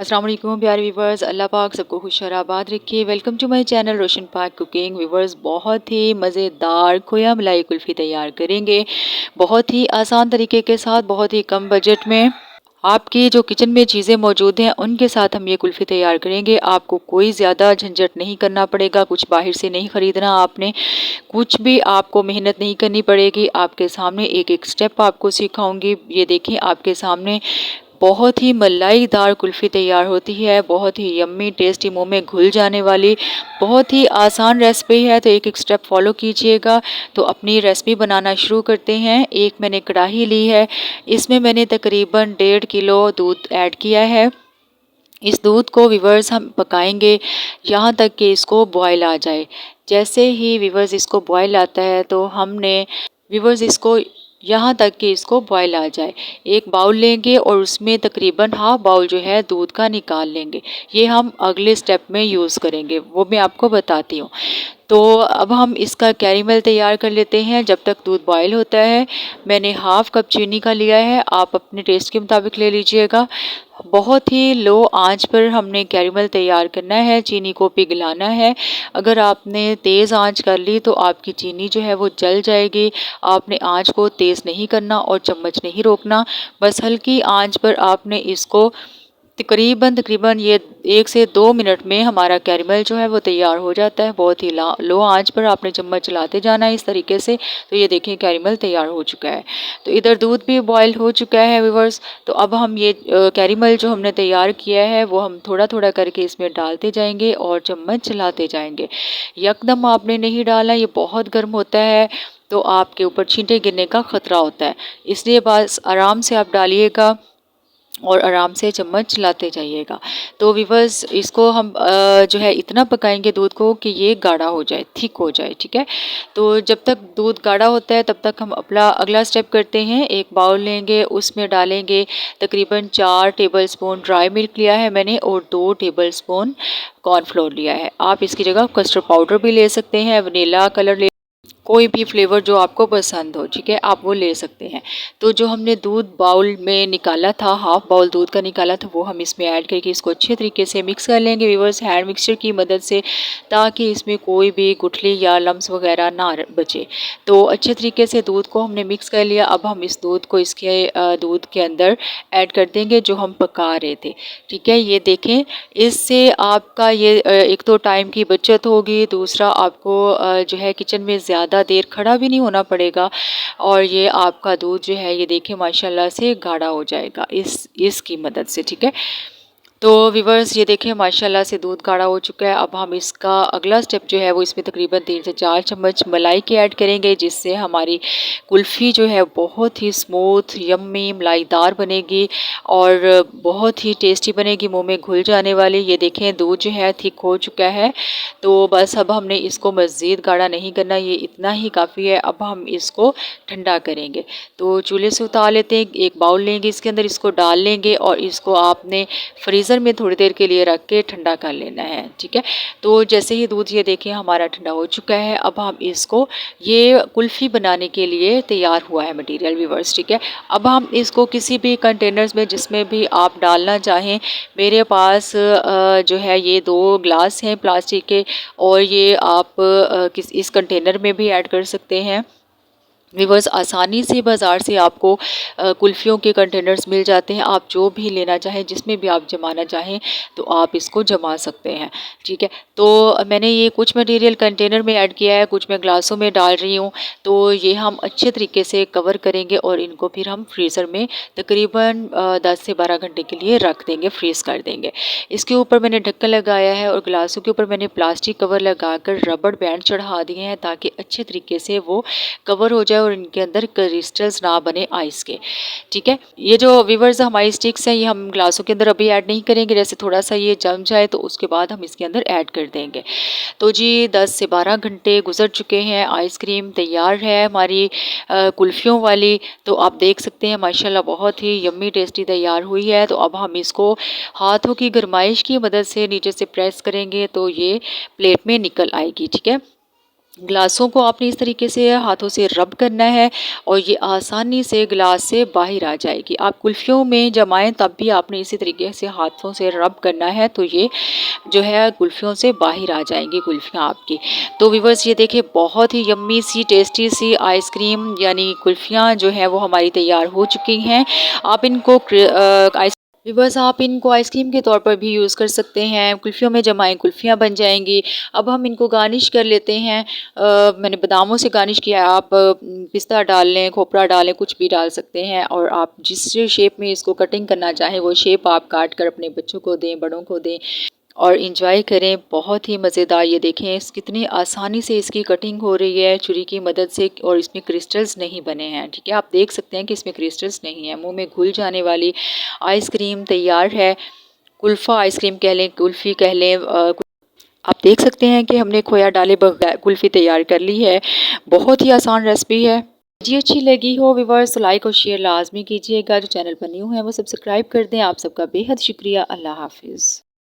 अस्सलाम वालेकुम प्यारे व्यूवर्स, अल्लाह पाक सबको खुश और आबाद रखिए। वेलकम टू माय चैनल रोशन पाक कुकिंग। व्यूवर्स, बहुत ही मज़ेदार खोया मलाई कुल्फ़ी तैयार करेंगे, बहुत ही आसान तरीके के साथ, बहुत ही कम बजट में। आपकी जो किचन में चीज़ें मौजूद हैं उनके साथ हम ये कुल्फ़ी तैयार करेंगे। आपको कोई ज़्यादा झंझट नहीं करना पड़ेगा, कुछ बाहर से नहीं ख़रीदना आपने, कुछ भी आपको मेहनत नहीं करनी पड़ेगी। आपके सामने एक एक स्टेप आपको सिखाऊंगी। ये देखें, आपके सामने बहुत ही मलाईदार कुल्फ़ी तैयार होती है, बहुत ही यम्मी टेस्टी, मुंह में घुल जाने वाली, बहुत ही आसान रेसिपी है। तो एक एक स्टेप फॉलो कीजिएगा। तो अपनी रेसिपी बनाना शुरू करते हैं। एक मैंने कढ़ाई ली है, इसमें मैंने तकरीबन 1.5 किलो दूध ऐड किया है। इस दूध को व्यूवर्स हम पकाएंगे यहाँ तक कि इसको बॉयल आ जाए। जैसे ही व्यूवर्स इसको बॉयल आता है तो हमने व्यूवर्स इसको यहाँ तक कि इसको बॉयल आ जाए, एक बाउल लेंगे और उसमें तकरीबन हाफ बाउल जो है दूध का निकाल लेंगे। ये हम अगले स्टेप में यूज़ करेंगे, वो मैं आपको बताती हूँ। तो अब हम इसका कैरेमल तैयार कर लेते हैं जब तक दूध बॉयल होता है। मैंने हाफ कप चीनी का लिया है, आप अपने टेस्ट के मुताबिक ले लीजिएगा। बहुत ही लो आंच पर हमने कैरेमल तैयार करना है, चीनी को पिघलाना है। अगर आपने तेज़ आंच कर ली तो आपकी चीनी जो है वो जल जाएगी। आपने आंच को तेज़ नहीं करना और चम्मच नहीं रोकना, बस हल्की आंच पर आपने इसको तकरीबन तकरीबन ये 1 से 2 मिनट में हमारा कैरेमल जो है वो तैयार हो जाता है। बहुत ही लो आंच पर आपने चम्मच चलाते जाना है इस तरीके से। तो ये देखें, कैरेमल तैयार हो चुका है। तो इधर दूध भी बॉयल हो चुका है व्यूअर्स। तो अब हम ये कैरेमल जो हमने तैयार किया है वो हम थोड़ा थोड़ा करके इसमें डालते जाएंगे और चम्मच चलाते जाएंगे। यकदम आपने नहीं डालना, ये बहुत गर्म होता है तो आपके ऊपर छींटे गिरने का ख़तरा होता है। इसलिए बस आराम से आप डालिएगा और आराम से चम्मच चलाते जाइएगा। तो व्यूअर्स, इसको हम जो है इतना पकाएंगे दूध को कि ये गाढ़ा हो जाए, थिक हो जाए, ठीक है। तो जब तक दूध गाढ़ा होता है तब तक हम अपना अगला स्टेप करते हैं। एक बाउल लेंगे, उसमें डालेंगे तकरीबन 4 टेबलस्पून ड्राई मिल्क लिया है मैंने और 2 टेबलस्पून कॉर्नफ्लोर लिया है। आप इसकी जगह कस्टर्ड पाउडर भी ले सकते हैं, वनीला कलर ले, कोई भी फ्लेवर जो आपको पसंद हो, ठीक है, आप वो ले सकते हैं। तो जो हमने दूध बाउल में निकाला था, हाफ बाउल दूध का निकाला था, वो हम इसमें ऐड करके इसको अच्छे तरीके से मिक्स कर लेंगे व्यूअर्स, हैंड मिक्सचर की मदद से, ताकि इसमें कोई भी गुठली या लम्स वगैरह ना बचे। तो अच्छे तरीके से दूध को हमने मिक्स कर लिया। अब हम इस दूध को इसके दूध के अंदर ऐड कर देंगे जो हम पका रहे थे, ठीक है। ये देखें, इससे आपका ये एक तो टाइम की बचत होगी, दूसरा आपको जो है किचन में ज़्यादा देर खड़ा भी नहीं होना पड़ेगा और ये आपका दूध जो है ये देखें माशाल्लाह से गाढ़ा हो जाएगा इसकी मदद से, ठीक है। तो व्यूअर्स, ये देखें माशाल्लाह से दूध गाढ़ा हो चुका है। अब हम इसका अगला स्टेप जो है वो इसमें तकरीबन 3 से 4 चम्मच मलाई के ऐड करेंगे, जिससे हमारी कुल्फ़ी जो है बहुत ही स्मूथ, यम्मी, मलाईदार बनेगी और बहुत ही टेस्टी बनेगी, मुंह में घुल जाने वाली। ये देखें, दूध जो है थिक हो चुका है। तो बस अब हमने इसको मज़ीद गाढ़ा नहीं करना, ये इतना ही काफ़ी है। अब हम इसको ठंडा करेंगे। तो चूल्हे से उतार लेते हैं, एक बाउल लेंगे, इसके अंदर इसको डाल लेंगे और इसको आपने फ्रीज़र में थोड़ी देर के लिए रख के ठंडा कर लेना है, ठीक है। तो जैसे ही दूध ये देखें हमारा ठंडा हो चुका है, अब हम इसको, ये कुल्फ़ी बनाने के लिए तैयार हुआ है मटेरियल व्यूअर्स, ठीक है। अब हम इसको किसी भी कंटेनर्स में जिसमें भी आप डालना चाहें, मेरे पास जो है ये 2 ग्लास हैं प्लास्टिक के और ये आप इस कंटेनर में भी ऐड कर सकते हैं। व्यूअर्स, आसानी से बाज़ार से आपको कुल्फ़ियों के कंटेनर्स मिल जाते हैं। आप जो भी लेना चाहें, जिसमें भी आप जमाना चाहें तो आप इसको जमा सकते हैं, ठीक है। तो मैंने ये कुछ मटेरियल कंटेनर में ऐड किया है, कुछ मैं ग्लासों में डाल रही हूँ। तो ये हम अच्छे तरीके से कवर करेंगे और इनको फिर हम फ्रीज़र में तकरीबन 10 से 12 घंटे के लिए रख देंगे, फ्रीज़ कर देंगे। इसके ऊपर मैंने ढक्कन लगाया है और ग्लासों के ऊपर मैंने प्लास्टिक कवर लगाकर रबड़ बैंड चढ़ा दिए हैं ताकि अच्छे तरीके से वो कवर हो जाए और इनके अंदर क्रिस्टल्स ना बने आइस के, ठीक है। ये जो व्यूअर्स हमारी स्टिक्स हैं ये हम ग्लासों के अंदर अभी ऐड नहीं करेंगे, जैसे थोड़ा सा ये जम जाए तो उसके बाद हम इसके अंदर ऐड कर देंगे। तो जी 10 से 12 घंटे गुजर चुके हैं, आइसक्रीम तैयार है हमारी कुल्फ़ियों वाली। तो आप देख सकते हैं माशाल्लाह बहुत ही यम्मी टेस्टी तैयार हुई है। तो अब हम इसको हाथों की गरमाइश की मदद से नीचे से प्रेस करेंगे तो ये प्लेट में निकल आएगी, ठीक है। ग्लासों को आपने इस तरीके से हाथों से रब करना है और ये आसानी से ग्लास से बाहर आ जाएगी। आप कुल्फ़ियों में जमाएँ तब भी आपने इसी तरीके से हाथों से रब करना है, तो ये जो है कुल्फ़ियों से बाहर आ जाएँगी कुल्फ़ियाँ आपकी। तो व्यूअर्स ये देखिए बहुत ही यम्मी सी टेस्टी सी आइसक्रीम यानी कुल्फ़ियाँ जो हैं वो हमारी तैयार हो चुकी हैं। आप इनको आइस व्यूअर्स आप इनको आइसक्रीम के तौर पर भी यूज़ कर सकते हैं, कुल्फ़ियों में जमाएँ कुल्फ़ियाँ बन जाएँगी। अब हम इनको गार्निश कर लेते हैं। मैंने बादामों से गार्निश किया है, आप पिस्ता डाल लें, खोपरा डालें, कुछ भी डाल सकते हैं और आप जिस शेप में इसको कटिंग करना चाहें वो शेप आप काट कर अपने बच्चों को दें, बड़ों को दें और एंजॉय करें। बहुत ही मज़ेदार ये देखें कितनी आसानी से इसकी कटिंग हो रही है छुरी की मदद से और इसमें क्रिस्टल्स नहीं बने हैं, ठीक है। आप देख सकते हैं कि इसमें क्रिस्टल्स नहीं है। मुंह में घुल जाने वाली आइसक्रीम तैयार है। कुल्फ़ा आइसक्रीम कह लें, कुल्फ़ी कह लें। आप देख सकते हैं कि हमने खोया डाले बगैर कुल्फ़ी तैयार कर ली है। बहुत ही आसान रेसिपी है। जी अच्छी लगी हो व्यूअर्स तो लाइक और शेयर लाज़मी कीजिएगा। जो चैनल पर न्यू है वो सब्सक्राइब कर दें। आप सबका बेहद शुक्रिया। अल्लाह हाफ़िज़।